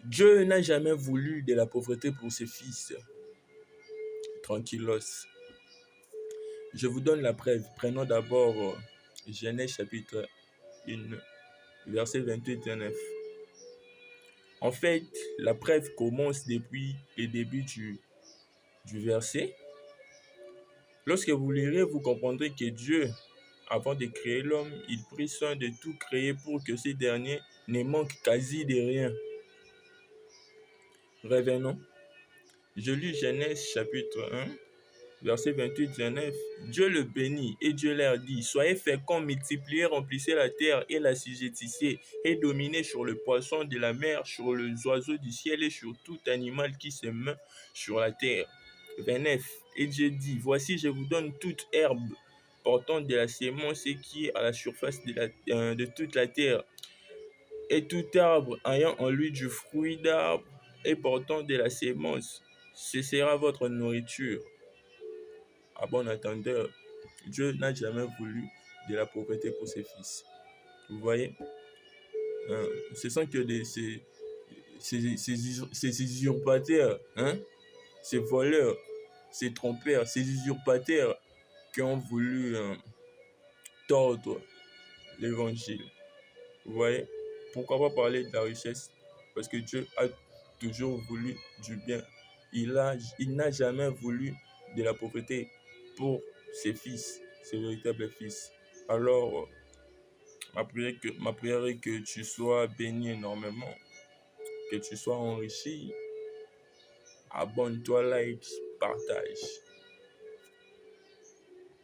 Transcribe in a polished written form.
Dieu n'a jamais voulu de la pauvreté pour ses fils. Tranquillos. Je vous donne la preuve. Prenons d'abord Genèse chapitre 1, verset 28-29. En fait, la preuve commence depuis le début du verset. Lorsque vous lirez, vous comprendrez que Dieu, avant de créer l'homme, il prit soin de tout créer pour que ce dernier ne manque quasi de rien. Revenons. Je lis Genèse chapitre 1, verset 28-29. Dieu le bénit et Dieu leur dit: soyez féconds, multipliez, remplissez la terre et l'assujettissez, et dominez sur le poisson de la mer, sur les oiseaux du ciel et sur tout animal qui se meut sur la terre. 29. Et Dieu dit: voici, je vous donne toute herbe portant de la sémence et qui est à la surface de toute la terre, et tout arbre ayant en lui du fruit d'arbre et portant de la sémence. Ce sera votre nourriture. À bon entendeur, Dieu n'a jamais voulu de la pauvreté pour ses fils. Vous voyez, ce sont que ces usurpateurs, ces voleurs, ces trompeurs, ces usurpateurs qui ont voulu tordre l'évangile. Vous voyez, pourquoi pas parler de la richesse? Parce que Dieu a toujours voulu du bien. Il n'a jamais voulu de la pauvreté pour ses fils, ses véritables fils. Alors, ma prière est que tu sois béni énormément, que tu sois enrichi. Abonne-toi, like, partage.